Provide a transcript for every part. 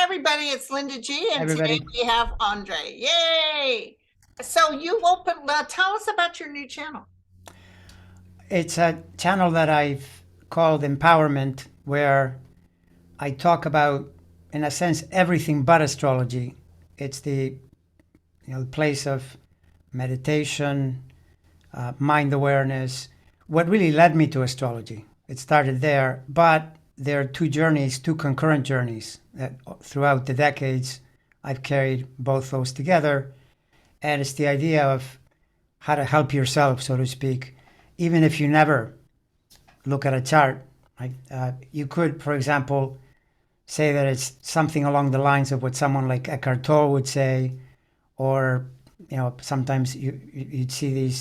everybody, it's Linda G, and Everybody. today we have Andre. Yay! So you tell us about your new channel. It's a channel that I've called Empowerment, where I talk about, in a sense, everything but astrology. It's the place of meditation, mind awareness. What really led me to astrology. It started there, but there are two concurrent journeys that throughout the decades I've carried both those together. And it's the idea of how to help yourself, so to speak, even if you never look at a chart. Right? You could, for example, say that it's something along the lines of what someone like Eckhart Tolle would say, or sometimes you'd see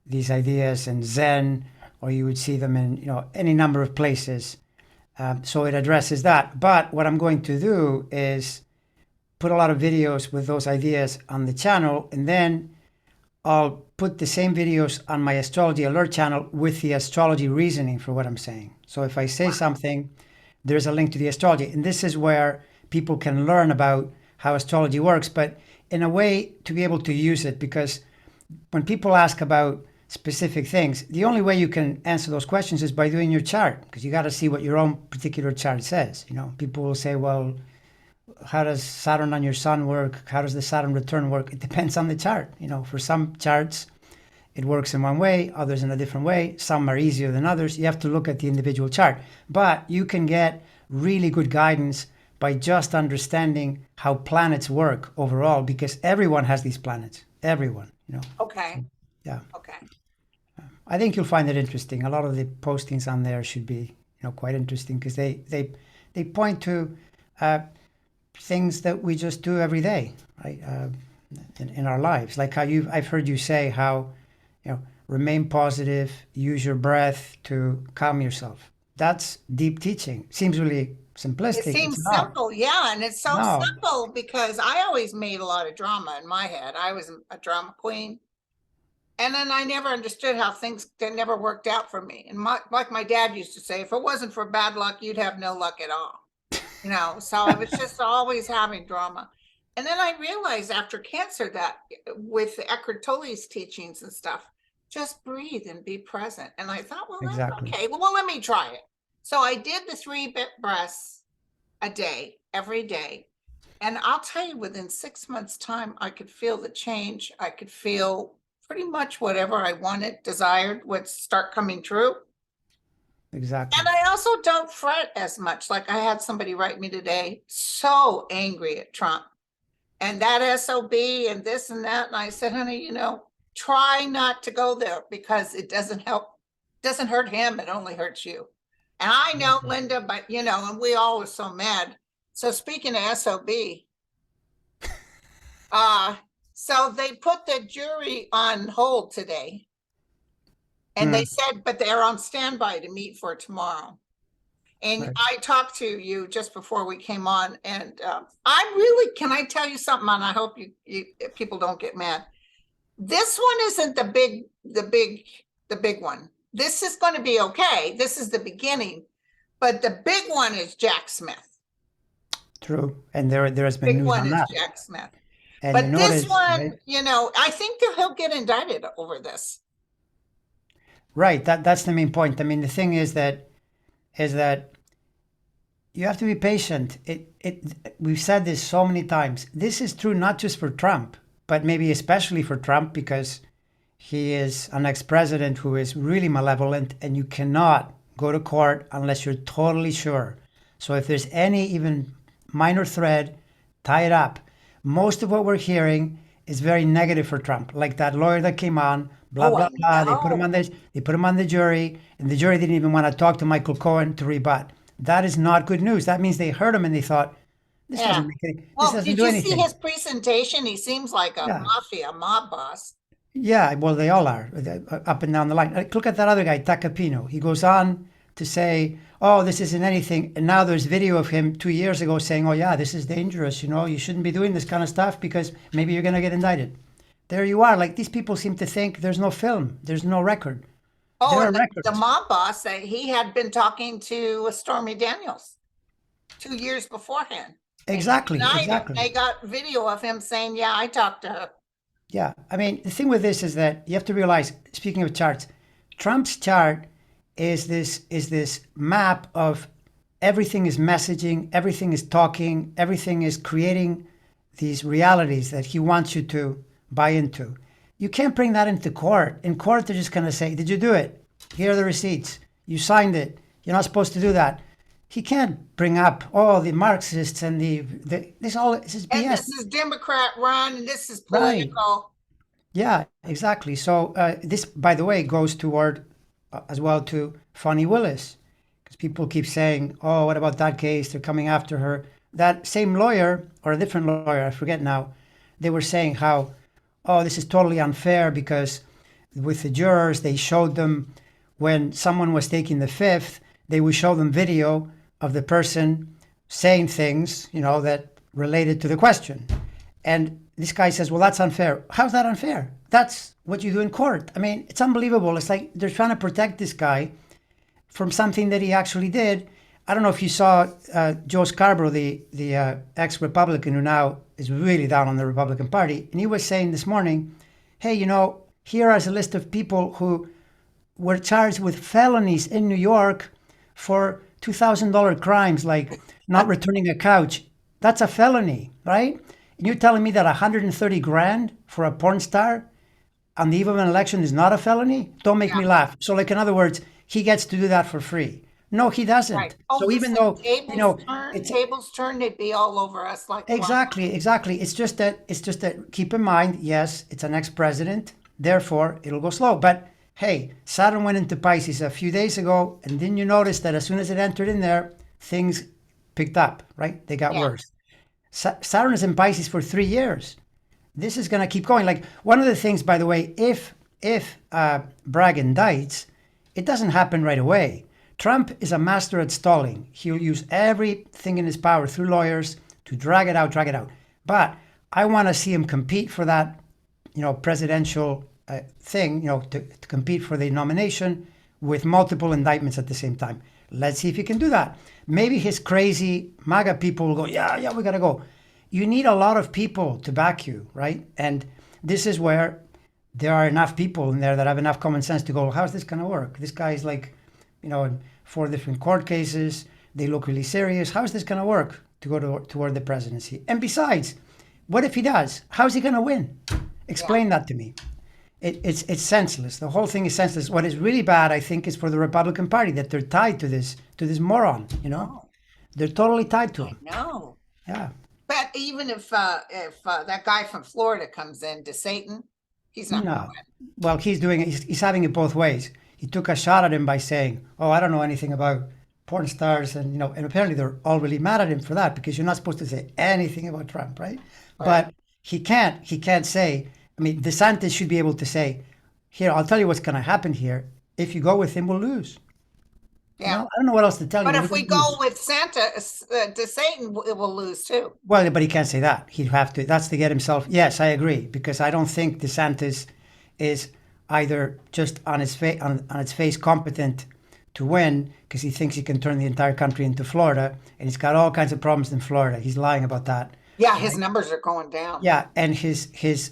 these ideas in Zen, or you would see them in any number of places. So it addresses that. But what I'm going to do is put a lot of videos with those ideas on the channel, and then I'll put the same videos on my Astrology Alert channel with the astrology reasoning for what I'm saying. So if I say something, there's a link to the astrology. And this is where people can learn about how astrology works, but in a way to be able to use it, because when people ask about specific things, the only way you can answer those questions is by doing your chart, because you got to see what your own particular chart says. People will say, well, how does Saturn on your sun work? How does the Saturn return work? It depends on the chart. For some charts, it works in one way, others in a different way. Some are easier than others. You have to look at the individual chart. But you can get really good guidance by just understanding how planets work overall, because everyone has these planets. Everyone, Okay. So, yeah. Okay. I think you'll find it interesting. A lot of the postings on there should be, quite interesting, because they point to things that we just do every day, right? In our lives, like how I've heard you say how, remain positive, use your breath to calm yourself. That's deep teaching. Seems really simplistic. It seems It's not. simple, yeah, and it's so No. simple because I always made a lot of drama in my head. I was a drama queen. And then I never understood how things that never worked out for me. And like my dad used to say, if it wasn't for bad luck, you'd have no luck at all. So I was just always having drama. And then I realized after cancer that with Eckhart Tolle's teachings and stuff, just breathe and be present. And I thought, well, Exactly. okay, well, let me try it. So I did the 3 breaths a day, every day. And I'll tell you, within 6 months' time, I could feel the change. I could feel pretty much whatever I wanted, desired, would start coming true. Exactly. And I also don't fret as much. Like I had somebody write me today, so angry at Trump and that SOB and this and that. And I said, honey, try not to go there, because it doesn't help, doesn't hurt him. It only hurts you. And I know, Linda, but and we all were so mad. So speaking of SOB, so they put the jury on hold today. And they said, but they're on standby to meet for tomorrow. And Right. I talked to you just before we came on, and can I tell you something? And I hope you people don't get mad. This one isn't the big one. This is going to be okay. This is the beginning, but the big one is Jack Smith. True. And there has been Big news one on is that. Jack Smith. And But you this notice, one, right? I think that he'll get indicted over this. Right. That's the main point. I mean, the thing is that you have to be patient. We've said this so many times. This is true not just for Trump, but maybe especially for Trump, because he is an ex-president who is really malevolent, and you cannot go to court unless you're totally sure. So if there's any even minor thread, tie it up. Most of what we're hearing is very negative for Trump. Like that lawyer that came on, blah blah blah. They put him on the jury, and the jury didn't even want to talk to Michael Cohen to rebut. That is not good news. That means they heard him and they thought, this doesn't make any, this doesn't did do you anything. see his presentation? He seems like a mob boss. Yeah, well, they all are, up and down the line. Look at that other guy, Tacopino. He goes on to say, oh, this isn't anything. And now there's video of him 2 years ago saying, oh, yeah, this is dangerous. You shouldn't be doing this kind of stuff because maybe you're going to get indicted. There you are. Like, these people seem to think there's no film, there's no record. Oh, There are and the records. mob boss, he had been talking to Stormy Daniels 2 years beforehand. And he Exactly, denied it. exactly. They got video of him saying, yeah, I talked to her. Yeah, I mean, the thing with this is that you have to realize, speaking of charts, Trump's chart is this map of everything is messaging, everything is talking, everything is creating these realities that he wants you to buy into. You can't bring that into court. In court, they're just going to say, "Did you do it? Here are the receipts. You signed it. You're not supposed to do that." He can't bring up, oh, the Marxists and this is And BS. this is Democrat run, and this is Right. political. Yeah, exactly. So this, by the way, goes toward as well to Fannie Willis, because people keep saying, "Oh, what about that case? They're coming after her." That same lawyer or a different lawyer, I forget now, they were saying how, "Oh, this is totally unfair because with the jurors, they showed them when someone was taking the fifth, they would show them video of the person saying things, that related to the question." And this guy says, "Well, that's unfair." How's that unfair? That's what you do in court. I mean, it's unbelievable. It's like they're trying to protect this guy from something that he actually did. I don't know if you saw Joe Scarborough, the ex-Republican who now is really down on the Republican Party, and he was saying this morning, "Hey, here is a list of people who were charged with felonies in New York for $2,000 crimes like not returning a couch. That's a felony, right? And you're telling me that 130 grand for a porn star on the eve of an election is not a felony? Don't make me Yeah, laugh." So, like, in other words, he gets to do that for free. No, he right. doesn't. Oh, So even listen, though, it's tables turn, they'd be all over us like flies. exactly, exactly. It's just that keep in mind, yes, it's an ex-president, therefore it'll go slow. But hey, Saturn went into Pisces a few days ago, and didn't you notice that as soon as it entered in there, things picked up, right? They got Yeah, worse. Saturn is in Pisces for 3 years. This is going to keep going. Like, one of the things, by the way, if Bragg indicts, it doesn't happen right away. Trump is a master at stalling. He'll use everything in his power through lawyers to drag it out, drag it out. But I want to see him compete for that, presidential thing, to compete for the nomination with multiple indictments at the same time. Let's see if he can do that. Maybe his crazy MAGA people will go, yeah, yeah, we got to go. You need a lot of people to back you, right? And this is where there are enough people in there that have enough common sense to go, how's this going to work? This guy is like, in 4 different court cases. They look really serious. How is this going to work to go toward the presidency? And besides, what if he does? How's he going to win? yeah. Explain that to me. It's senseless. The whole thing is senseless. What is really bad, I think, is for the Republican Party that they're tied to this moron. Oh, They're totally tied to I him. know. Yeah. But even if that guy from Florida comes in, DeSatan, he's not going to No. Well, he's having it both ways. He took a shot at him by saying, "Oh, I don't know anything about porn stars," and apparently they're all really mad at him for that because you're not supposed to say anything about Trump, right? win. Right. But he can't say. I mean, DeSantis should be able to say, "Here, I'll tell you what's going to happen here. If you go with him, we'll lose." Yeah. I don't know what else to tell you. But We're if we going to lose. go with Santa, DeSatan, it will lose too. Well, but he can't say that. He'd have to. That's to get himself. Yes, I agree because I don't think DeSantis is either just on its face competent to win because he thinks he can turn the entire country into Florida, and he's got all kinds of problems in Florida. He's lying about that. Yeah, his numbers are going down. Yeah, and his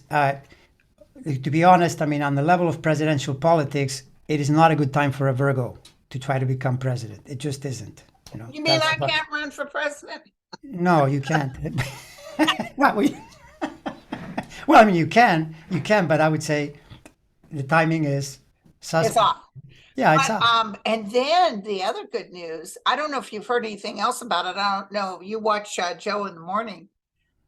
to be honest, I mean, on the level of presidential politics, it is not a good time for a Virgo to try to become president. It just isn't. You mean That's I can't run for president? no, you can't. well, well, I mean, you can, but I would say the timing is It's suspect. off. Yeah, it's But up. and then the other good news, I don't know if you've heard anything else about it. I don't know. You watch Joe in the morning.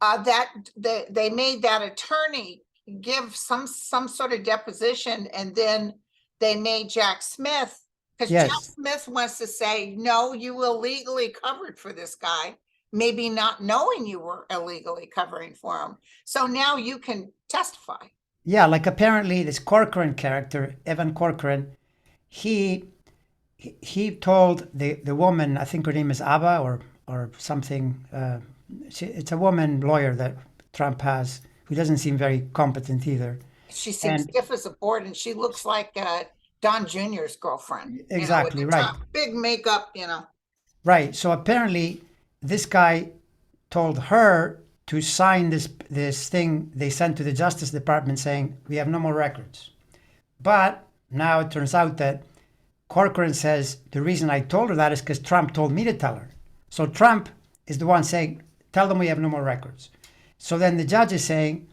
That they made that attorney give some sort of deposition, and then they made Jack Smith, because Jack Yes. Smith wants to say, no, you illegally covered for this guy, maybe not knowing you were illegally covering for him. So now you can testify. Yeah, like apparently this Corcoran character, Evan Corcoran, he he told the woman, I think her name is Abba or something. It's a woman lawyer that Trump has who doesn't seem very competent either. She seems And stiff as a board, and she looks like Don Jr.'s girlfriend, with exactly the right. top, big makeup, Right. So apparently, this guy told her to sign this thing they sent to the Justice Department saying we have no more records. But now it turns out that Corcoran says the reason I told her that is because Trump told me to tell her. So Trump is the one saying, tell them we have no more records. So then the judge is saying,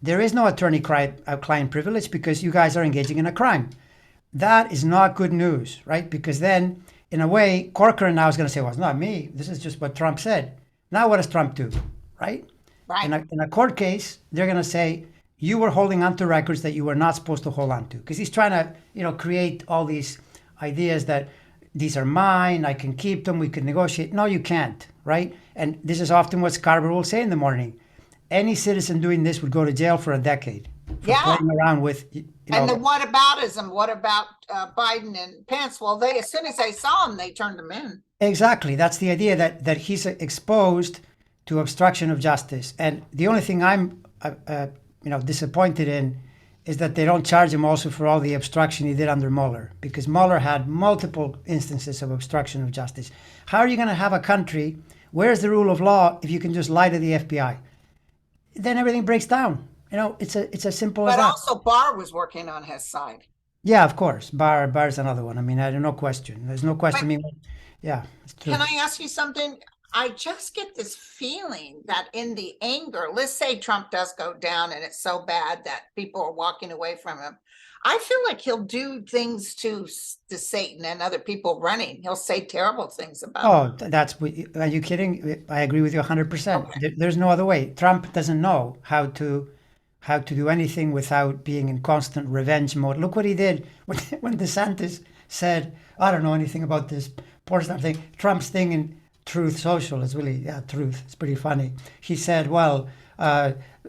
there is no attorney-client privilege because you guys are engaging in a crime. That is not good news, right? Because then, in a way, Corcoran now is going to say, well, it's not me. This is just what Trump said. Now what does Trump do, right? Right. In a court case, they're going to say, you were holding onto records that you were not supposed to hold on to. Because he's trying to, create all these ideas that these are mine, I can keep them, we can negotiate. No, you can't, right? And this is often what Scarborough will say in the morning. Any citizen doing this would go to jail for a decade for playing around with, And the whataboutism, what about Biden and Pence? Well, as soon as they saw him, they turned him in. Exactly. That's the idea that he's exposed to obstruction of justice. And the only thing I'm, disappointed in is that they don't charge him also for all the obstruction he did under Mueller, because Mueller had multiple instances of obstruction of justice. How are you going to have a country? Where's the rule of law if you can just lie to the FBI? Then everything breaks down. It's as simple as that. But also Barr was working on his side. Yeah, of course. Barr's another one. I mean, there's no question. There's no question. Yeah, it's true. Can I ask you something? I just get this feeling that in the anger, let's say Trump does go down and it's so bad that people are walking away from him. I feel like he'll do things to Satan and other people running. He'll say terrible things about him. Are you kidding? I agree with you 100%. Okay. There's no other way. Trump doesn't know how to do anything without being in constant revenge mode. Look what he did when DeSantis said, I don't know anything about this porn star thing. Trump's thing in Truth Social is really, Truth. It's pretty funny. He said,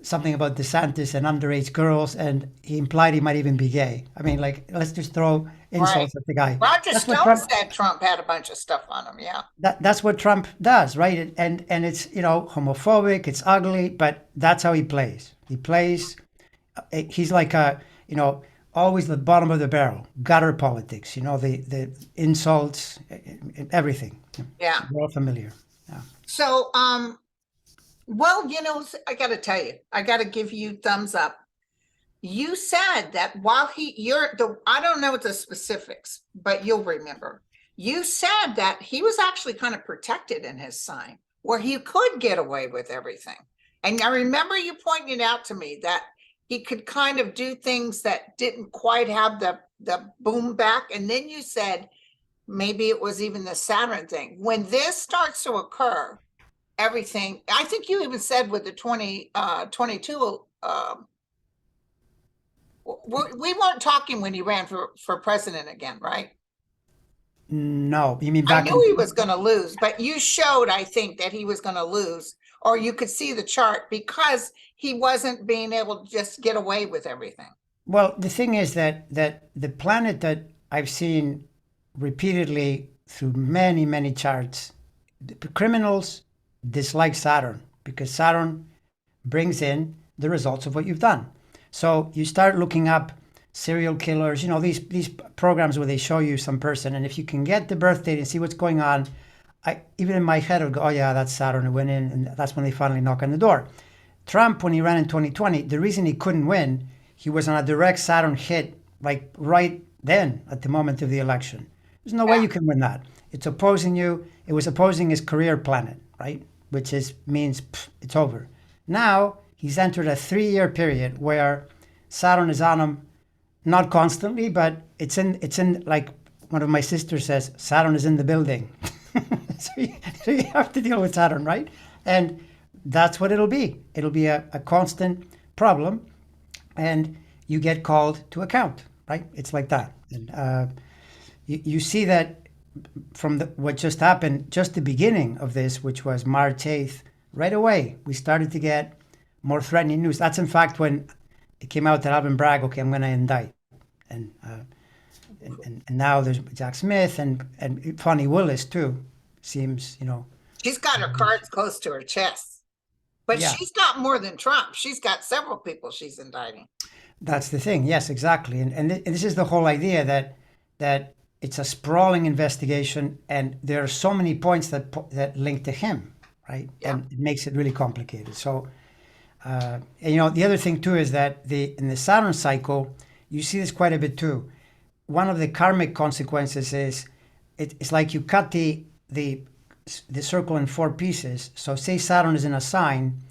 something about DeSantis and underage girls, and he implied he might even be gay. I mean, let's just throw insults at the guy. Roger Stone said Trump had a bunch of stuff on him, yeah. That's what Trump does, right? And it's, homophobic, it's ugly, but that's how he plays. He plays, he's like always the bottom of the barrel, gutter politics, the insults, everything. Yeah. We're all familiar. Yeah. So, I got to tell you, I got to give you thumbs up. You said that while I don't know the specifics, but you'll remember. You said that he was actually kind of protected in his sign where he could get away with everything. And I remember you pointing out to me that he could kind of do things that didn't quite have the boom back. And then you said, maybe it was even the Saturn thing. When this starts to occur, everything, I think you even said with the 2022, we weren't talking when he ran for president again, right? No, you mean back? I knew he was going to lose, but you showed, I think, that he was going to lose, or you could see the chart because he wasn't being able to just get away with everything. Well, the thing is that the planet that I've seen repeatedly through many, many charts, the criminals dislike Saturn because Saturn brings in the results of what you've done. So you start looking up serial killers, these programs where they show you some person, and if you can get the birth date and see what's going on, even in my head, I would go, oh yeah, that's Saturn. It went in, and that's when they finally knock on the door. Trump, when he ran in 2020, the reason he couldn't win, he was on a direct Saturn hit, right then at the moment of the election. There's no way you can win that. It's opposing you. It was opposing his career planet, right? Which means it's over. Now he's entered a 3-year period where Saturn is on him, not constantly, but it's in like one of my sisters says, Saturn is in the building. so you have to deal with Saturn, right? And that's what it'll be. It'll be a constant problem, and you get called to account, right? It's like that. And you see that from what just happened, just the beginning of this, which was March 8th, right away, we started to get more threatening news. That's in fact when it came out that Alvin Bragg, okay, I'm going to indict. And now there's Jack Smith and Fani Willis too, seems, She's got her cards close to her chest. But she's got more than Trump. She's got several people she's indicting. That's the thing. Yes, exactly. And this is the whole idea that it's a sprawling investigation, and there are so many points that link to him. right? Yeah. And it makes it really complicated. So, and, the other thing too is that in the Saturn cycle, you see this quite a bit too. One of the karmic consequences is it's like you cut the circle in four pieces. So say Saturn is in a sign,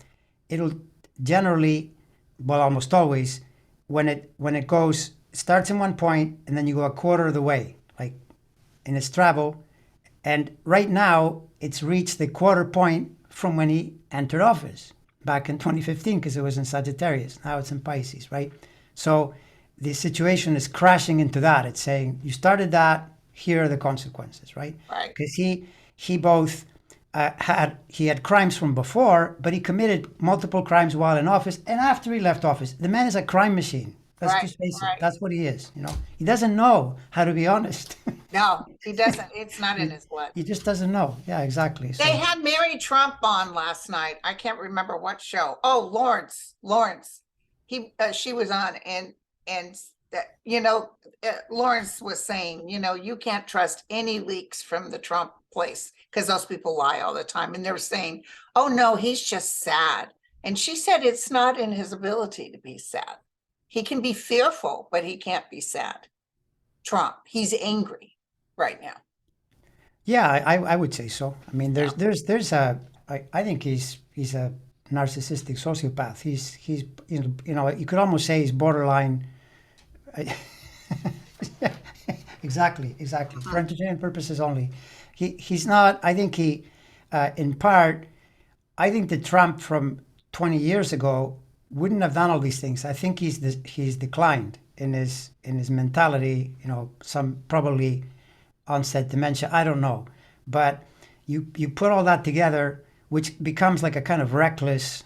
it'll generally, well, almost always, when it goes starts in one point and then you go a quarter of the way, like in its travel, and right now it's reached the quarter point from when he entered office back in 2015 because it was in Sagittarius. Now it's in Pisces, right? So the situation is crashing into that. It's saying you started that. Here are the consequences, right? Right. Because he both had crimes from before, but he committed multiple crimes while in office and after he left office. The man is a crime machine. Let's Right, just face it. right. That's what he is. He doesn't know how to be honest. No, he doesn't. It's not in his blood. He just doesn't know. Yeah, exactly. So They had Mary Trump on last night. I can't remember what show. Oh, Lawrence. She was on, and that Lawrence was saying, you can't trust any leaks from the Trump place because those people lie all the time. And they're saying, oh no, he's just sad. And she said it's not in his ability to be sad. He can be fearful, but he can't be sad. Trump, he's angry right now. yeah, I would say so. I mean, I think he's a narcissistic sociopath. He's you could almost say he's borderline. Exactly. For entertainment purposes only. He's not. I think in part, I think the Trump from 20 years ago wouldn't have done all these things. I think he's declined in his mentality. Some probably onset dementia. I don't know, but you put all that together, which becomes like a kind of reckless,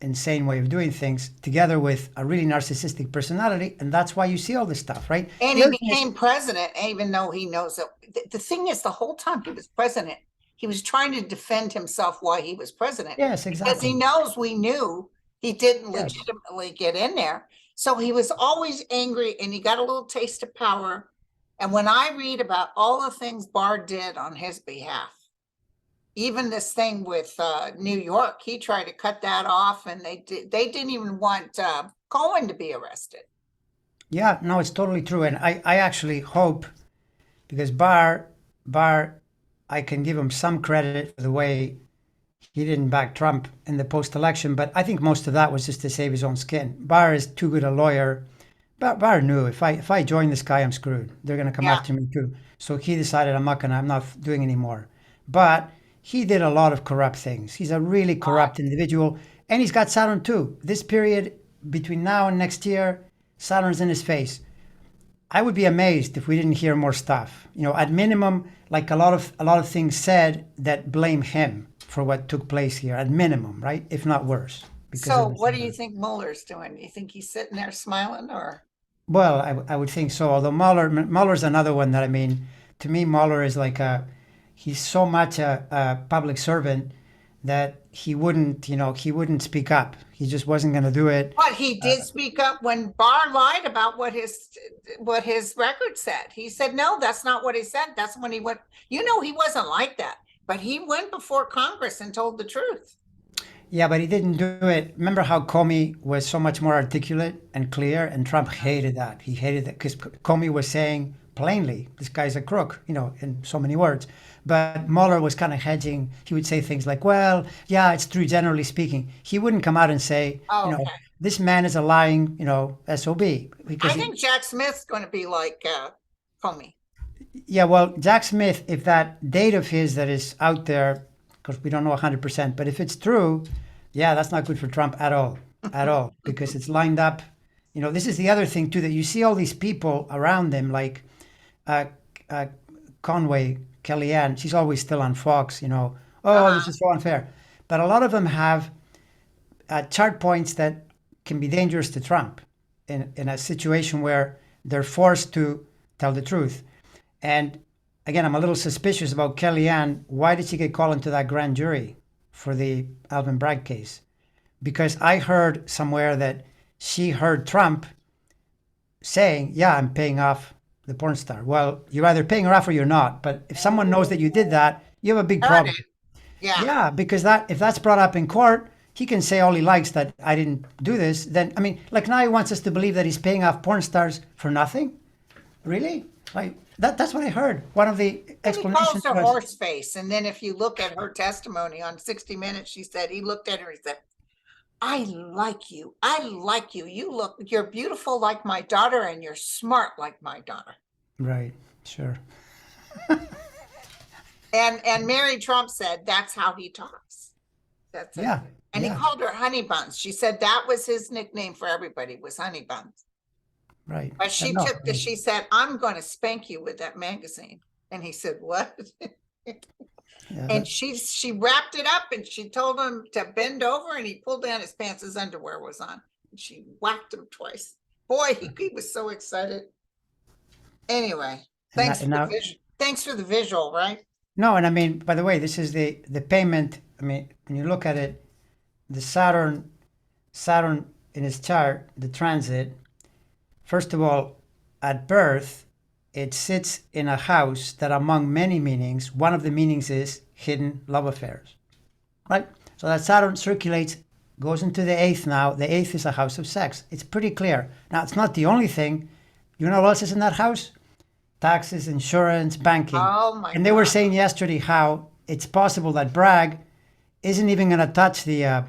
insane way of doing things, together with a really narcissistic personality, and that's why you see all this stuff, right? And he became president, even though he knows that. The thing is, the whole time he was president, he was trying to defend himself why he was president. Yes, exactly. Because he knows we knew he didn't Yes. legitimately get in there. So he was always angry, and he got a little taste of power. And when I read about all the things Barr did on his behalf, even this thing with New York, he tried to cut that off, and they didn't even want Cohen to be arrested. Yeah, no, it's totally true. And I actually hope, because Barr, I can give him some credit for the way he didn't back Trump in the post-election, but I think most of that was just to save his own skin. Barr is too good a lawyer. Barr knew if I join this guy, I'm screwed. They're going to come after me too. So he decided I'm not doing anymore. But he did a lot of corrupt things. He's a really corrupt individual, and he's got Saturn too. This period between now and next year, Saturn's in his face. I would be amazed if we didn't hear more stuff. At minimum, like a lot of things said that blame him for what took place here. At minimum, right? If not worse. So what do you think Mueller's doing? You think he's sitting there smiling, or? Well, I would think so. Although Mueller's another one that, to me, Mueller is like he's so much a public servant that he wouldn't speak up. He just wasn't going to do it. But he did speak up when Barr lied about what his record said. He said, no, that's not what he said. That's when he went, he wasn't like that, but he went before Congress and told the truth. Yeah, but he didn't do it. Remember how Comey was so much more articulate and clear, and Trump hated that. He hated that because Comey was saying plainly, this guy's a crook, in so many words. But Mueller was kind of hedging. He would say things like, well, yeah, it's true, generally speaking. He wouldn't come out and say, this man is a lying, SOB. I think Jack Smith's going to be like Comey. Yeah, well, Jack Smith, if that date of his that is out there, because we don't know 100%, but if it's true, yeah, that's not good for Trump at all, because it's lined up. This is the other thing, too, that you see all these people around them, like Kellyanne, she's always still on Fox, this is so unfair. But a lot of them have chart points that can be dangerous to Trump in a situation where they're forced to tell the truth. And again, I'm a little suspicious about Kellyanne. Why did she get called into that grand jury for the Alvin Bragg case? Because I heard somewhere that she heard Trump saying, yeah, I'm paying off the porn star. Well, you're either paying her off or you're not. But if someone knows that you did that, you have a big problem. Yeah. Yeah, because that if that's brought up in court, he can say all he likes that I didn't do this. Then I mean, like now he wants us to believe that he's paying off porn stars for nothing. Really? Like that's what I heard. One of the And he calls explanations her was horse face. And then if you look at her testimony on 60 Minutes, she said he looked at her and he said, I like you. I like you. You're beautiful like my daughter and you're smart like my daughter. right, sure. And Mary Trump said that's how he talks. That's it. Yeah. And he Yeah. called her honey buns. She said that was his nickname for everybody was honey buns. Right. But she No, took she said, I'm going to spank you with that magazine. And he said, what? yeah, And she wrapped it up and she told him to bend over and he pulled down his pants, his underwear was on. And she whacked him twice. Boy, he was so excited. Anyway, thanks for the visual, right? no, and I mean, by the way, this is the payment. I mean, when you look at it, the Saturn in his chart, the transit, first of all, at birth, it sits in a house that among many meanings, one of the meanings is hidden love affairs. Right? So that Saturn circulates, goes into the eighth now. The eighth is a house of sex. It's pretty clear. Now, it's not the only thing. You know what else is in that house? Taxes, insurance, banking. Oh my And they were God. saying yesterday how it's possible that Bragg isn't even going to touch the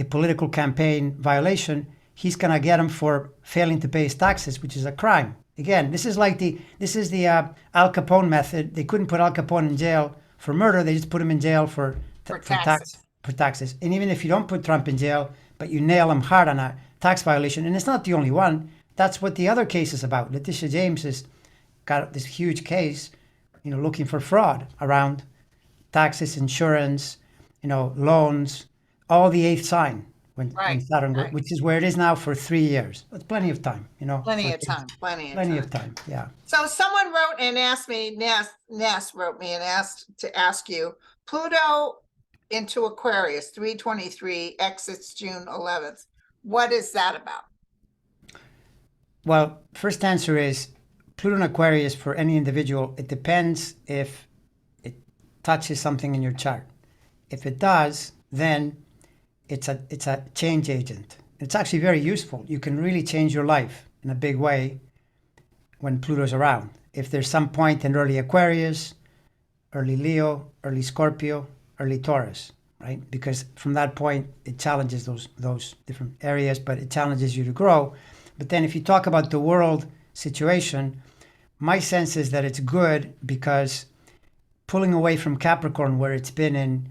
political campaign violation. He's going to get him for failing to pay his taxes, which is a crime. Again, this is the Al Capone method. They couldn't put Al Capone in jail for murder. They just put him in jail for taxes. And even if you don't put Trump in jail, but you nail him hard on a tax violation, and it's not the only one. That's what the other case is about. Letitia James has got this huge case, looking for fraud around taxes, insurance, loans, all the eighth sign when Saturn, which is where it is now for 3 years. That's plenty of time, Plenty of time. Plenty of time. Yeah. So someone wrote and asked me, Ness wrote me and asked to ask you, Pluto into Aquarius, 323, exits June 11th. What is that about? Well, first answer is Pluto in Aquarius for any individual. It depends if it touches something in your chart. If it does, then it's a change agent. It's actually very useful. You can really change your life in a big way when Pluto's around. If there's some point in early Aquarius, early Leo, early Scorpio, early Taurus, right? Because from that point, it challenges those different areas, but it challenges you to grow. But then if you talk about the world situation, my sense is that it's good because pulling away from Capricorn where it's been in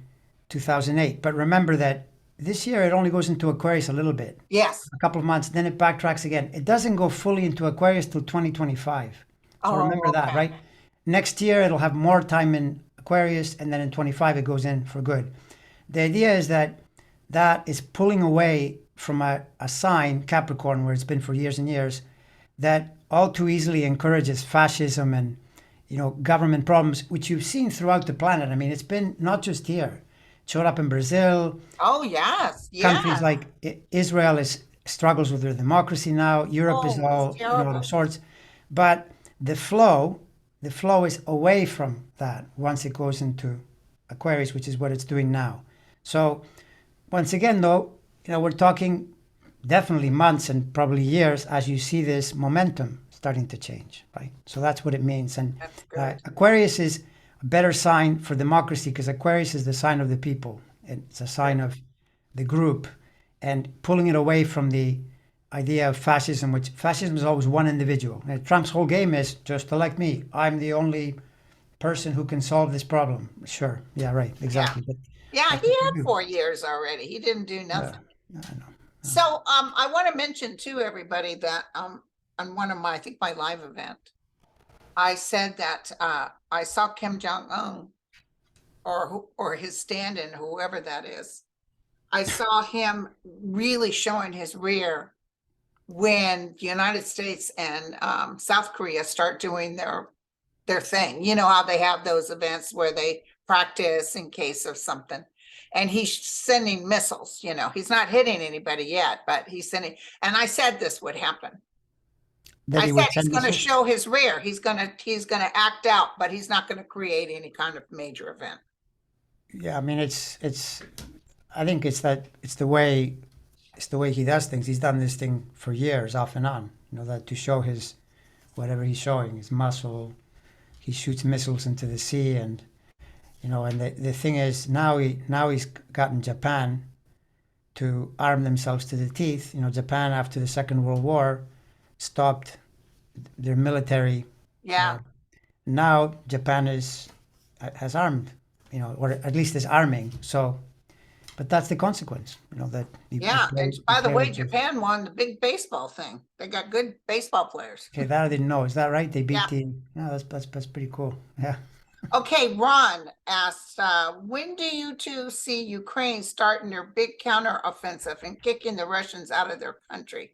2008. But remember that this year it only goes into Aquarius a little bit. Yes. A couple of months, then it backtracks again. It doesn't go fully into Aquarius till 2025. So remember that, right? Next year it'll have more time in Aquarius, and then in 25 it goes in for good. The idea is that is pulling away from a sign, Capricorn, where it's been for years and years, that all too easily encourages fascism and government problems, which you've seen throughout the planet. I mean, it's been not just here. It showed up in Brazil. Oh, yes. Countries like Israel struggles with their democracy now. Europe is all of sorts. But the flow is away from that once it goes into Aquarius, which is what it's doing now. So once again, though, we're talking definitely months and probably years as you see this momentum starting to change, right? So that's what it means. And Aquarius is a better sign for democracy because Aquarius is the sign of the people. It's a sign of the group, and pulling it away from the idea of fascism, which fascism is always one individual. And Trump's whole game is just elect me. I'm the only person who can solve this problem. Sure. Yeah, right. Exactly. Yeah. But he had 4 years already. He didn't do nothing. Yeah, I know. So I want to mention to everybody that on one of my live event, I said that I saw Kim Jong-un or his stand-in, whoever that is. I saw him really showing his rear when the United States and South Korea start doing their thing. You know how they have those events where they practice in case of something. And he's sending missiles, he's not hitting anybody yet, but he's sending, and I said this would happen. that I he said would he's send gonna missiles? show his rear. He's gonna act out, but he's not gonna create any kind of major event. Yeah, I mean, I think it's the way he does things. He's done this thing for years, off and on. You know, that to show his whatever he's showing, his muscle. He shoots missiles into the sea, and you know, and the thing is now he's gotten Japan to arm themselves to the teeth. You know, Japan after the Second World War stopped their military. Yeah, Now Japan has armed, you know, or at least is arming. So, but that's the consequence, you know, that yeah. And by the play way, like this. Japan won the big baseball thing. They got good baseball players. Okay, that I didn't know. Is that right? They beat Yeah. the. Yeah, that's pretty cool. Yeah. Okay, Ron asked, when do you two see Ukraine starting their big counteroffensive and kicking the Russians out of their country?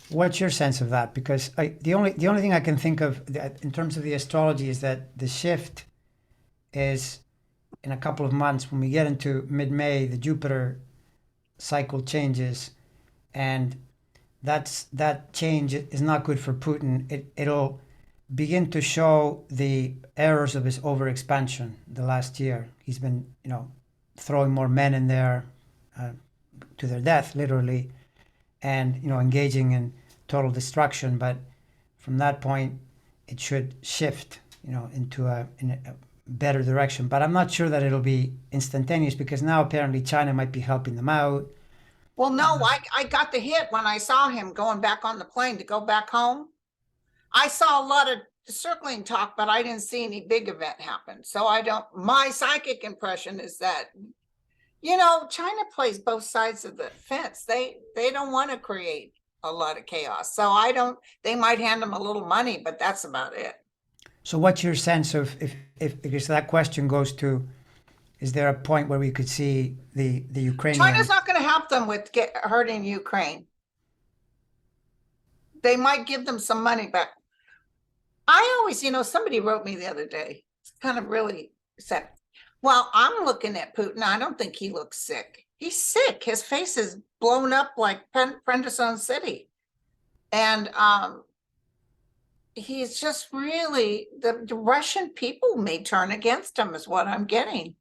What's your sense of that? Because the only thing I can think of in terms of the astrology is that the shift is in a couple of months when we get into mid-May. The Jupiter cycle changes, and that change is not good for Putin. It'll begin to show the errors of his overexpansion the last year. He's been, you know, throwing more men in there to their death, literally, and you know, engaging in total destruction. But from that point, it should shift, you know, in a better direction. But I'm not sure that it'll be instantaneous, because now apparently China might be helping them out. Well, no, I got the hit when I saw him going back on the plane to go back home. I saw a lot of circling talk, but I didn't see any big event happen. So my psychic impression is that, you know, China plays both sides of the fence. They don't want to create a lot of chaos. So they might hand them a little money, but that's about it. So what's your sense of if because that question goes to, is there a point where we could see the Ukrainian? China's not going to help them with hurting Ukraine. They might give them some money, but I always, you know, somebody wrote me the other day. It's kind of really sad. Well, I'm looking at Putin. I don't think he looks sick. He's sick. His face is blown up like Prendelssohn City. And he's just really, the Russian people may turn against him is what I'm getting.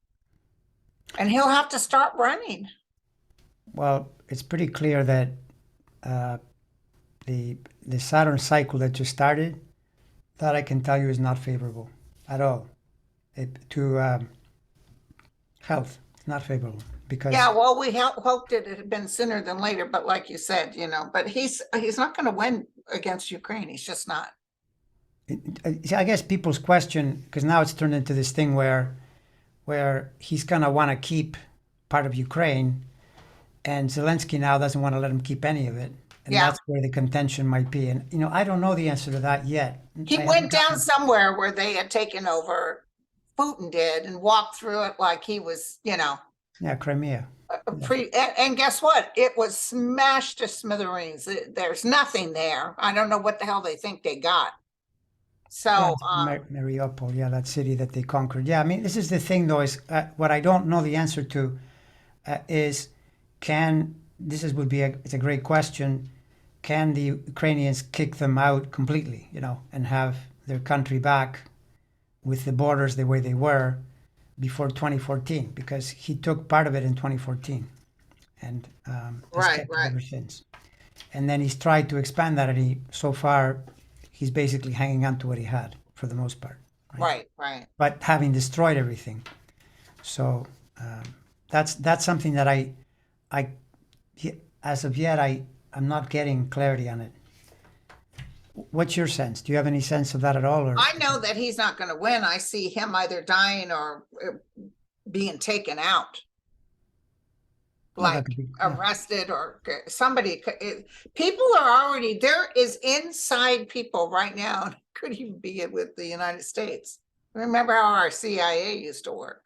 And he'll have to start running. Well, it's pretty clear that the Saturn cycle that just started, that I can tell you is not favorable at all. To health, it's not favorable, because Yeah, well, we hoped it had been sooner than later, but like you said, you know, but he's not going to win against Ukraine. He's just not. I guess people's question, because now it's turned into this thing where he's gonna want to keep part of Ukraine, and Zelensky now doesn't want to let him keep any of it, and Yeah. that's where the contention might be. And you know, I don't know the answer to that yet. He went down somewhere where they had taken over, Putin did, and walked through it like he was, you know, Yeah, Crimea. and guess what? It was smashed to smithereens. There's nothing there. I don't know what the hell they think they got. So, Mariupol, yeah, that city that they conquered. Yeah, I mean, this is the thing, though, is what I don't know the answer to is it's a great question. Can the Ukrainians kick them out completely, you know, and have their country back with the borders the way they were before 2014? Because he took part of it in 2014, and has kept it ever since. And then he's tried to expand that, and so far he's basically hanging on to what he had for the most part. right. But having destroyed everything, so that's something that I as of yet I'm not getting clarity on it. What's your sense? Do you have any sense of that at all? Or I know that he's not going to win. I see him either dying or being taken out, like arrested, or somebody. People are already, there is inside people right now, could even be with the United States. Remember how our CIA used to work?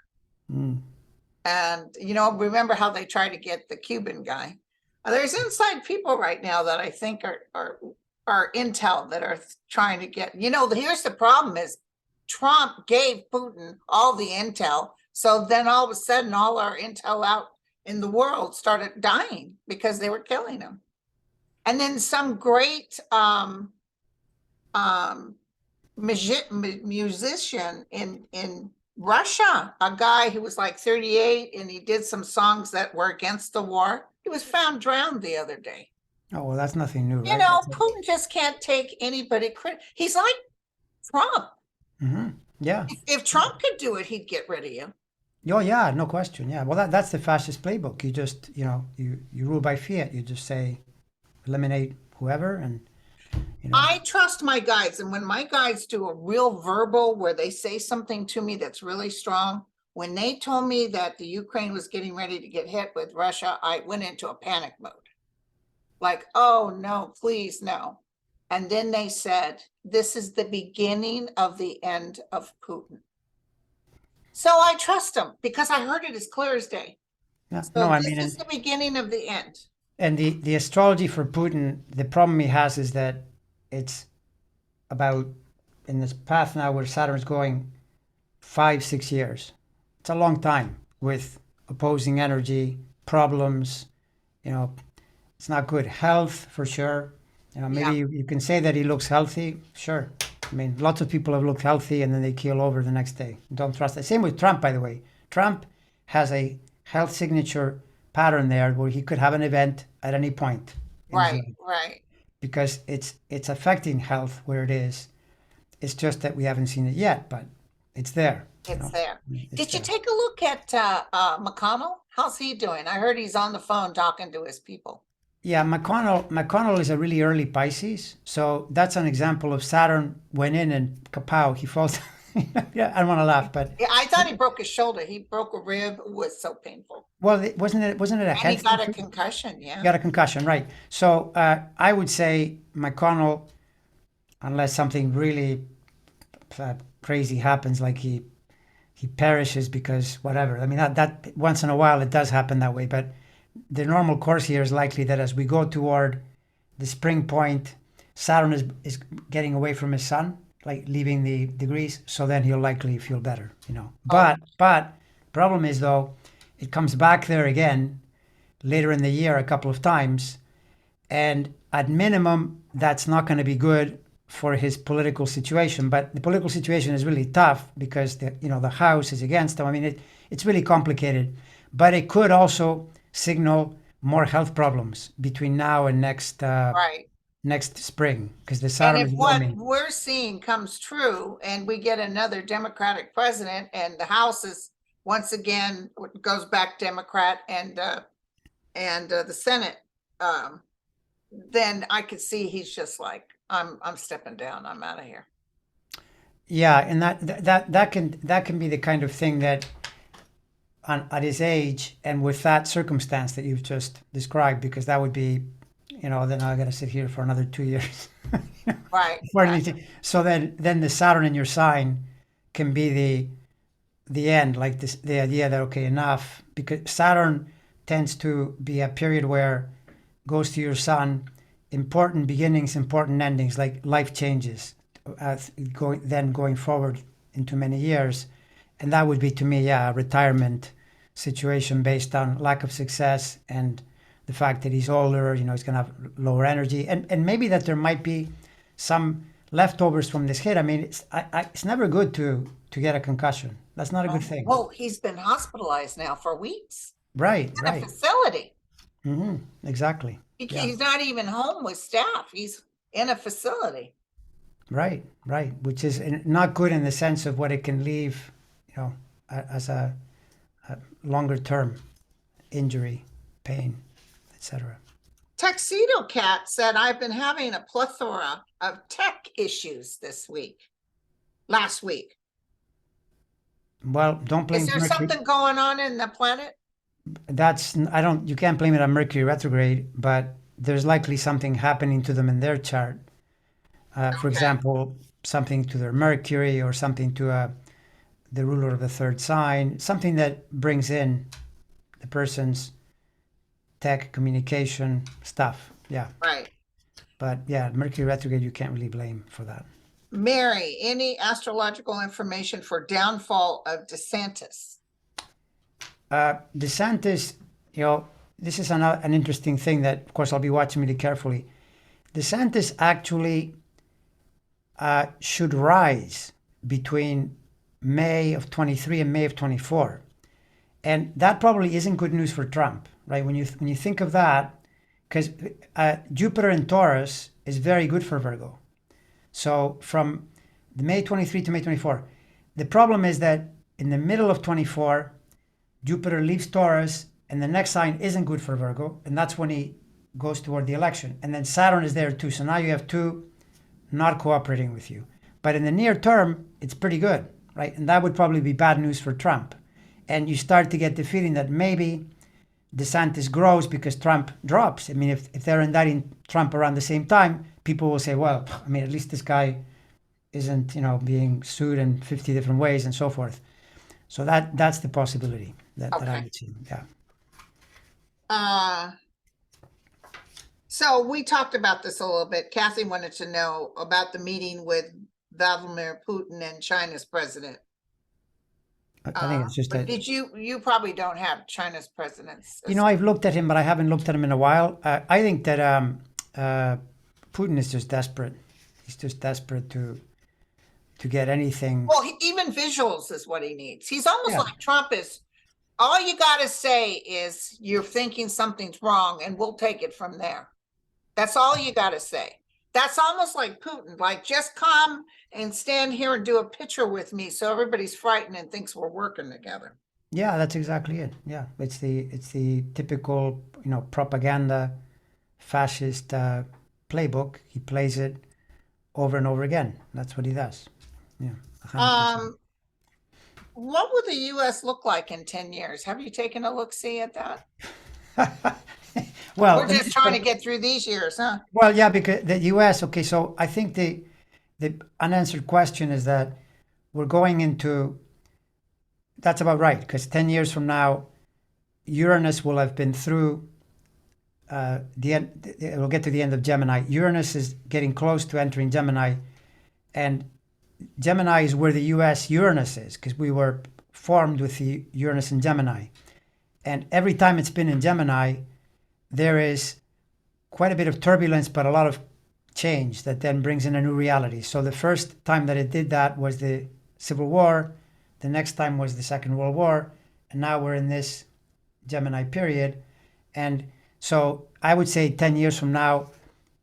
And, you know, remember how they tried to get the Cuban guy? There's inside people right now that I think are intel that are trying to get, you know, here's the problem is Trump gave Putin all the intel. So then all of a sudden, all our intel out in the world started dying because they were killing him. And then some great musician in Russia, a guy who was like 38 and he did some songs that were against the war. He was found drowned the other day. Oh, well, that's nothing new, You right? know, Putin just can't take anybody credit. He's like Trump. Yeah. If Trump could do it, he'd get rid of you. Oh, yeah, no question. Yeah. Well, that's the fascist playbook. You just, you rule by fiat. You just say, eliminate whoever, and I trust my guides, and when my guides do a real verbal where they say something to me that's really strong, when they told me that the Ukraine was getting ready to get hit with Russia, I went into a panic mode. Like, oh no, please no. And then they said, this is the beginning of the end of Putin. So I trust them because I heard it as clear as day. yeah. So No, I this mean, is the beginning of the end. and the astrology for Putin, the problem he has is that it's about in this path now where Saturn's going 5-6 years. It's a long time with opposing energy, problems, it's not good. Health for sure. Maybe Yeah. you can say that he looks healthy. Sure. I mean, lots of people have looked healthy and then they keel over the next day. Don't trust that. Same with Trump, by the way. Trump has a health signature pattern there where he could have an event at any point in his Right, life right. because it's affecting health where it is. It's just that we haven't seen it yet, but it's there. It's there. It's Did you there. take a look at McConnell? How's he doing? I heard he's on the phone talking to his people. Yeah, McConnell is a really early Pisces, so that's an example of Saturn went in and kapow, he falls. Yeah, I don't want to laugh, but Yeah, I thought he broke his shoulder. He broke a rib. It was so painful. well, wasn't it a And he head got a thing too? concussion. He Yeah. got a concussion, right? So I would say McConnell, unless something really crazy happens, like he perishes because whatever. I mean, that once in a while it does happen that way, but the normal course here is likely that as we go toward the spring point, Saturn is getting away from his sun, like leaving the degrees, so then he'll likely feel better. But problem is though, it comes back there again later in the year a couple of times, and at minimum that's not going to be good for his political situation. But the political situation is really tough because the House is against him. I mean, it's really complicated, but it could also signal more health problems between now and Right. next spring because the And Saturn if is what roaming. we're seeing comes true and we get another Democratic president and the House is once again goes back Democrat and the Senate, then I could see he's just like, I'm stepping down. I'm out of here. Yeah, and that can be the kind of thing that at his age and with that circumstance that you've just described, because that would be, then I got to sit here for another 2 years. Right. Before Right. anything. So then the Saturn in your sign can be the end, like this, the idea that okay, enough, because Saturn tends to be a period where goes to your sun, important beginnings, important endings, like life changes, going forward into many years, and that would be to me, yeah, a retirement situation based on lack of success and the fact that he's older, he's going to have lower energy, and maybe that there might be some leftovers from this hit. I mean, it's never good to get a concussion. That's not a good thing. Well, he's been hospitalized now for weeks Right, in a right. facility. Exactly. Yeah. He's not even home with staff. He's in a facility. Right, right. Which is not good in the sense of what it can leave, as a longer term injury, pain, etc. Tuxedo Cat said, I've been having a plethora of tech issues last week. Well, don't blame Is there Mercury. something going on in the planet? You can't blame it on Mercury retrograde, but there's likely something happening to them in their chart. For Okay. example, something to their Mercury or something to the ruler of the third sign, something that brings in the person's tech, communication stuff. Yeah. Right. But yeah, Mercury retrograde, you can't really blame for that. Mary, any astrological information for downfall of DeSantis? DeSantis, this is an interesting thing that, of course, I'll be watching really carefully. DeSantis actually should rise between May of 23 and May of 24. And that probably isn't good news for Trump, right? When you think of that, because Jupiter in Taurus is very good for Virgo. So from the May 23 to May 24, the problem is that in the middle of 24, Jupiter leaves Taurus, and the next sign isn't good for Virgo, and that's when he goes toward the election. And then Saturn is there too, so now you have two not cooperating with you. But in the near term, it's pretty good, right? And that would probably be bad news for Trump. And you start to get the feeling that maybe DeSantis grows because Trump drops. I mean, if they're indicting Trump around the same time, people will say, well, I mean, at least this guy isn't, being sued in 50 different ways and so forth. So that's the possibility that I would see. Yeah. So we talked about this a little bit. Kathy wanted to know about the meeting with Vladimir Putin and China's president. I think it's just but did you probably don't have China's president's. I've looked at him, but I haven't looked at him in a while. I think that Putin is just desperate. He's just desperate to get anything. Well, even visuals is what he needs. He's almost like Trump is. All you got to say is you're thinking something's wrong and we'll take it from there. That's all you got to say. That's almost like Putin, like just come and stand here and do a picture with me so everybody's frightened and thinks we're working together. Yeah, that's exactly it. Yeah, it's the typical, propaganda fascist playbook. He plays it over and over again. That's what he does. Yeah. 100%. What would the U.S. look like in 10 years? Have you taken a look-see at that? Well, we're just trying to get through these years, huh? Well, yeah, because the U.S. Okay, so I think the unanswered question is that we're going into. That's about right, because 10 years from now, Uranus will have been through the end. It will get to the end of Gemini. Uranus is getting close to entering Gemini, and Gemini is where the U.S. Uranus is, because we were formed with the Uranus in Gemini, and every time it's been in Gemini, there is quite a bit of turbulence, but a lot of change that then brings in a new reality. So the first time that it did that was the Civil War. The next time was the Second World War. And now we're in this Gemini period. And so I would say 10 years from now,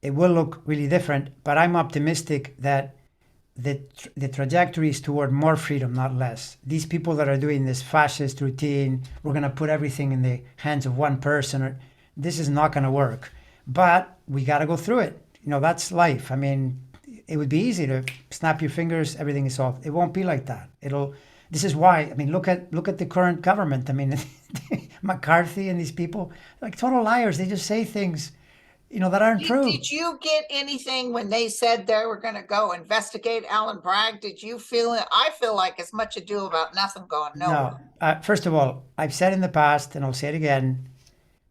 it will look really different. But I'm optimistic that the trajectory is toward more freedom, not less. These people that are doing this fascist routine, we're going to put everything in the hands of one person. This is not going to work, but we got to go through it. That's life. I mean, it would be easy to snap your fingers, everything is solved. It won't be like that. This is why, I mean, look at the current government. I mean, McCarthy and these people, like total liars. They just say things, that aren't true. Did you get anything when they said they were going to go investigate Alan Bragg? Did you feel it? I feel like as much ado about nothing going nowhere. No. First of all, I've said in the past, and I'll say it again,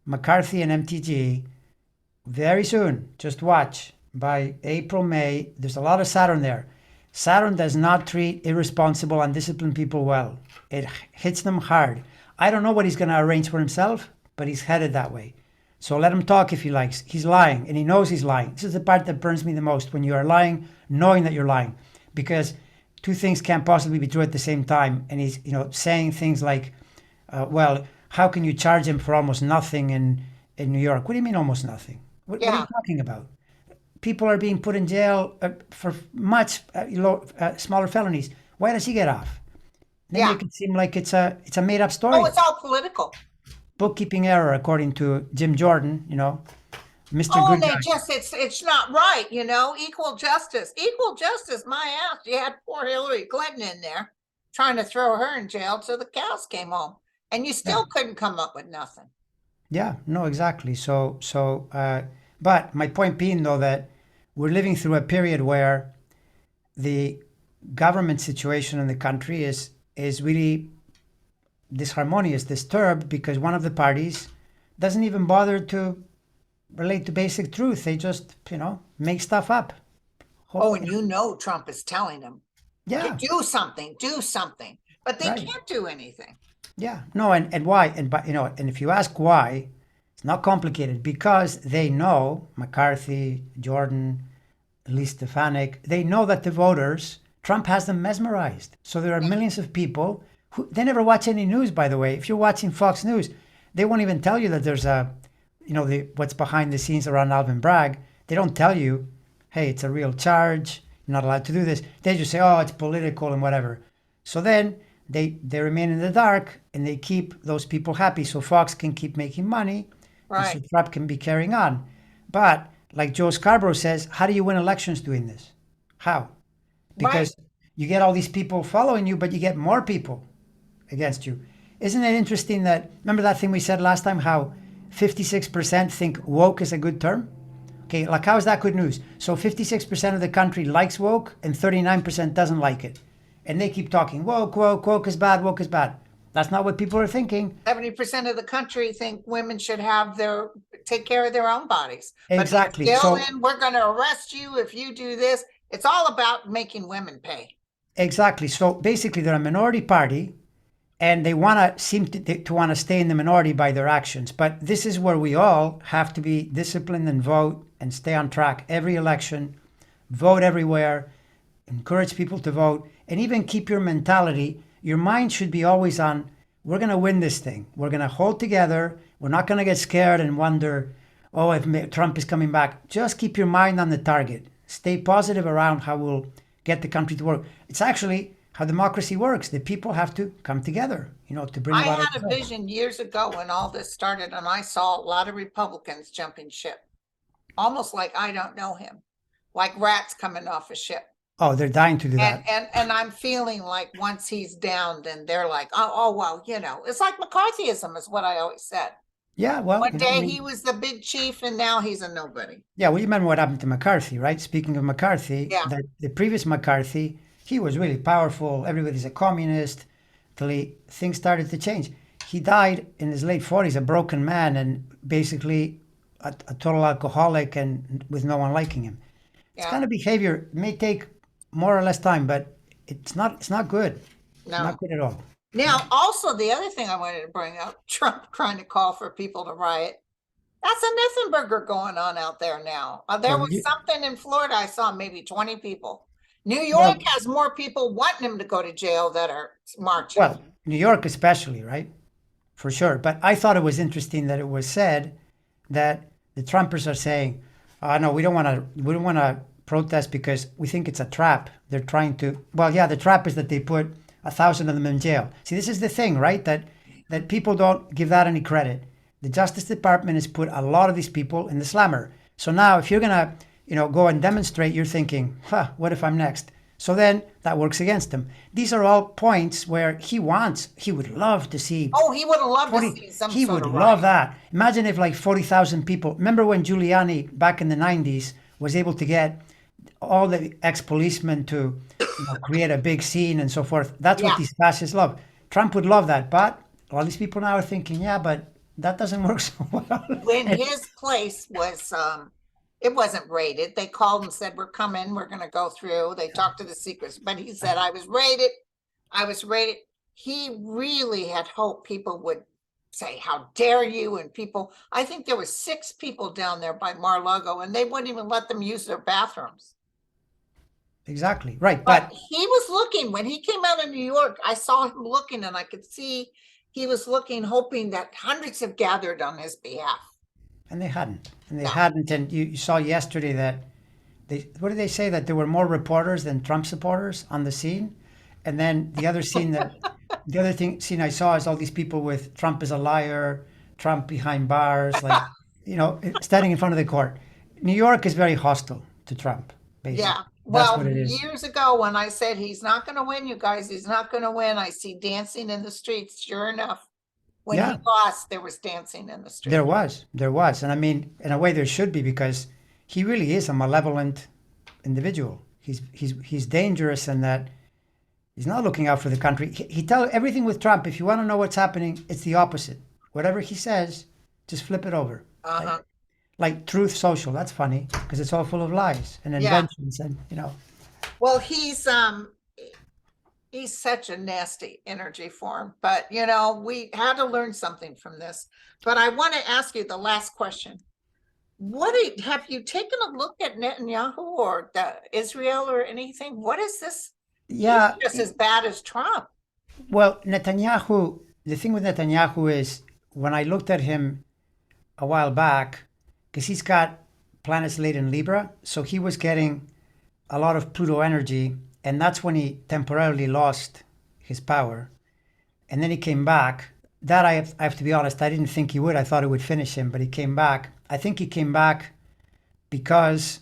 McCarthy and MTG, very soon, just watch, by April, May, there's a lot of Saturn there. Saturn does not treat irresponsible, undisciplined people well. It hits them hard. I don't know what he's going to arrange for himself, but he's headed that way. So let him talk if he likes. He's lying, and he knows he's lying. This is the part that burns me the most, when you are lying, knowing that you're lying. Because two things can't possibly be true at the same time. And he's, saying things like, well, how can you charge him for almost nothing in New York? What do you mean almost nothing? What are you talking about? People are being put in jail for much smaller felonies. Why does he get off? Then make it seem like it's a made-up story. Oh, it's all political. Bookkeeping error, according to Jim Jordan, Mr. Oh, Good they Guy. it's not right, equal justice. Equal justice, my ass. You had poor Hillary Clinton in there trying to throw her in jail till the cows came home. And you still couldn't come up with nothing. Yeah, no, exactly. But my point being, though, that we're living through a period where the government situation in the country is really disharmonious, disturbed, because one of the parties doesn't even bother to relate to basic truth. They just, make stuff up. Oh, and Trump is telling them, do something, but they can't do anything. Yeah, no, and why? And if you ask why, it's not complicated, because they know, McCarthy, Jordan, Lee Stefanik, they know that the voters, Trump has them mesmerized. So there are millions of people who, they never watch any news, by the way. If you're watching Fox News, they won't even tell you that there's what's behind the scenes around Alvin Bragg. They don't tell you, hey, it's a real charge. You're not allowed to do this. They just say, oh, it's political and whatever. So then they remain in the dark and they keep those people happy so Fox can keep making money and so Right, Trump can be carrying on. But like Joe Scarborough says, how do you win elections doing this? How? right. Because you get all these people following you, but you get more people against you. Isn't it interesting that, remember that thing we said last time, how 56% think woke is a good term? Okay, like how is that good news? So 56% of the country likes woke and 39% doesn't like it. And they keep talking, woke, woke, woke is bad, woke is bad. That's not what people are thinking. 70% of the country think women should take care of their own bodies. Exactly. But So then we're going to arrest you if you do this. It's all about making women pay. exactly. So basically they're a minority party and they want to seem to want to stay in the minority by their actions. But this is where we all have to be disciplined and vote and stay on track every election, vote everywhere, encourage people to vote, and even keep your mentality. Your mind should be always on, we're going to win this thing. We're going to hold together. We're not going to get scared and wonder, oh, if Trump is coming back. Just keep your mind on the target. Stay positive around how we'll get the country to work. It's actually how democracy works. The people have to come together, to bring I about a had a result. vision years ago when all this started, and I saw a lot of Republicans jumping ship, almost like I don't know him, like rats coming off a ship. Oh, they're dying to do And that. and I'm feeling like once he's down, then they're like, oh well, it's like McCarthyism is what I always said. Yeah, well, One day he was the big chief, and now he's a nobody. yeah, well, you remember what happened to McCarthy, right? Speaking of McCarthy, Yeah, that the previous McCarthy, he was really powerful. Everybody's a communist. Till things started to change. He died in his late 40s, a broken man, and basically a total alcoholic, and with no one liking him. This yeah, kind of behavior may take more or less time, but it's not. It's not good. no. Not good at all. No. Now, also the other thing I wanted to bring up, Trump trying to call for people to riot. That's a Nithenberger going on out there now. There Well, was something in Florida, I saw maybe 20 people. New York well, has more people wanting him to go to jail that are marching. well, New York especially, right? For sure. But I thought it was interesting that it was said that the Trumpers are saying, no, we don't want to protest because we think it's a trap. They're trying to, well, yeah, the trap is that they put 1,000 of them in jail. See, this is the thing, right? That people don't give that any credit. The Justice Department has put a lot of these people in the slammer. So now if you're going to, go and demonstrate, you're thinking, what if I'm next? So then that works against him. These are all points where he would love to see Oh, he would have loved to 40, see some he sort would of love riot. that. Imagine if like 40,000 people, remember when Giuliani back in the 90s was able to get all the ex-policemen to create a big scene and so forth. That's what Yeah. these fascists love. Trump would love that, but all these people now are thinking, yeah, but that doesn't work so well. When his place was, it wasn't raided. They called and said, we're coming, we're gonna go through. They talked to the secrets, but he said, I was raided. I was raided. He really had hoped people would say, how dare you? And people, I think there were 6 people down there by Mar-a-Lago, and they wouldn't even let them use their bathrooms. Exactly, right. But But he was looking, when he came out of New York, I saw him looking, and I could see he was looking, hoping that hundreds have gathered on his behalf. and they hadn't, and they No. hadn't. And you saw yesterday that what did they say, that there were more reporters than Trump supporters on the scene? And then the other scene I saw is all these people with Trump is a liar, Trump behind bars, like standing in front of the court. New York is very hostile to Trump, basically. Yeah. That's what Well, it is. years ago when I said he's not going to win, you guys, he's not going to win, I see dancing in the streets. Sure enough, when he Yeah, lost, there was dancing in the street. there was, and I mean, in a way, there should be because he really is a malevolent individual. He's dangerous in that he's not looking out for the country. He tell everything with Trump. If you want to know what's happening, it's the opposite. Whatever he says, just flip it over. Uh-huh. Like Truth Social. That's funny because it's all full of lies and Yeah. inventions, and Well, he's such a nasty energy form, but we had to learn something from this. But I want to ask you the last question. have you taken a look at Netanyahu or Israel or anything? What is this? Yeah. He's just as bad as Trump. Well, Netanyahu, the thing with Netanyahu is when I looked at him a while back, because he's got planets late in Libra, so he was getting a lot of Pluto energy, and that's when he temporarily lost his power. And then he came back. That I have to be honest, I didn't think he would. I thought it would finish him, but he came back. I think he came back because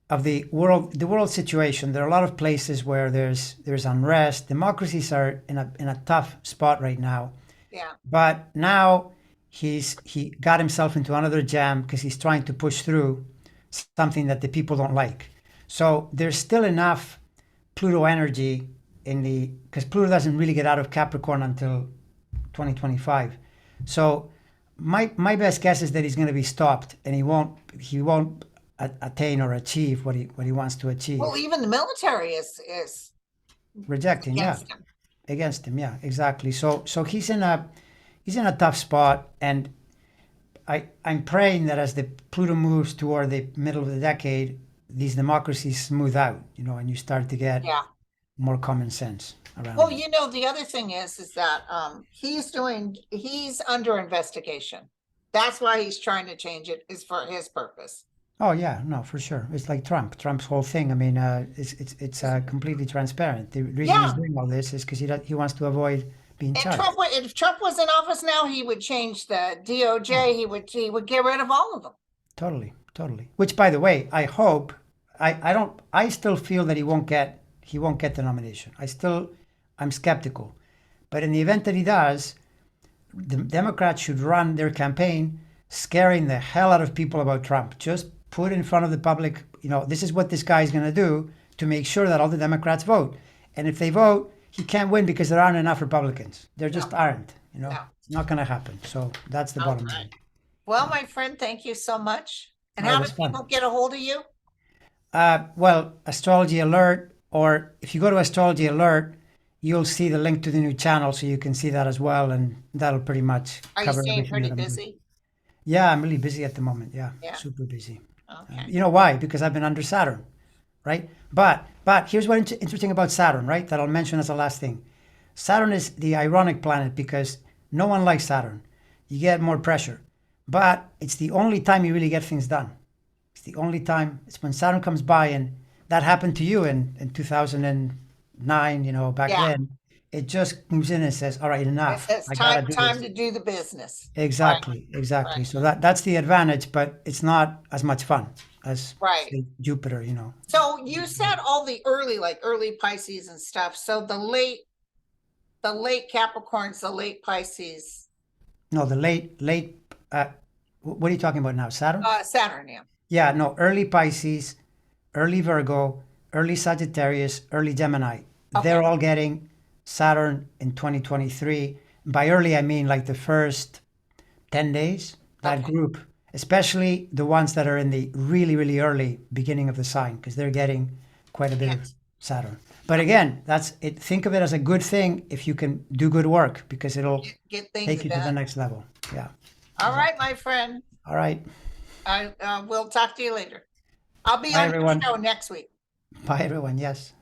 of the world situation. There are a lot of places where there's unrest. Democracies are in a tough spot right now. Yeah. But now he got himself into another jam because he's trying to push through something that the people don't like. So there's still enough Pluto energy because Pluto doesn't really get out of Capricorn until 2025. So my best guess is that he's going to be stopped, and he won't attain or achieve what he wants to achieve. Well, even the military is Rejecting, against him. against him, yeah, exactly. So he's in a tough spot, and I'm praying that as the Pluto moves toward the middle of the decade, these democracies smooth out, and you start to get more common sense around. Well, it. the other thing is that he's under investigation. That's why he's trying to change it, is for his purpose. Oh yeah, no, for sure. It's like Trump's whole thing. I mean, it's completely transparent. The reason he's doing all this is because he wants to avoid being charged. If Trump was in office now, he would change the DOJ. He would get rid of all of them. Totally. Which, by the way, I hope. I still feel that he won't get the nomination. I'm skeptical. But in the event that he does, the Democrats should run their campaign scaring the hell out of people about Trump. Just put in front of the public, this is what this guy is going to do to make sure that all the Democrats vote. And if they vote, he can't win because there aren't enough Republicans. There just aren't. It's not going to happen. So that's the bottom line. Well, my friend, thank you so much. And how do people get a hold of you? Well, Astrology Alert, or if you go to Astrology Alert, you'll see the link to the new channel, so you can see that as well, and that'll pretty much cover everything. Are you staying pretty busy? Yeah, I'm really busy at the moment. Yeah. Super busy. Okay. You know why? Because I've been under Saturn, right? But here's what's interesting about Saturn, right? That I'll mention as the last thing. Saturn is the ironic planet because no one likes Saturn. You get more pressure, but it's the only time you really get things done. It's the only time. It's when Saturn comes by, and that happened to you in 2009. Back then. It just moves in and says, "All right, enough. It's time to do the business." Exactly. Right. So that's the advantage, but it's not as much fun as say, Jupiter. So you said all the early Pisces and stuff. So the late Capricorns, the late Pisces. No, the late. What are you talking about now? Saturn. Saturn, yeah. Yeah, no, early Pisces, early Virgo, early Sagittarius, early Gemini. Okay. They're all getting Saturn in 2023. By early, I mean like the first 10 days, that group, especially the ones that are in the really, really early beginning of the sign, because they're getting quite a bit of Saturn. But again, that's it. Think of it as a good thing if you can do good work, because it'll take you to the next level. Yeah. All right, my friend. All right. We'll talk to you later. I'll be on the show next week. Bye, everyone. Yes.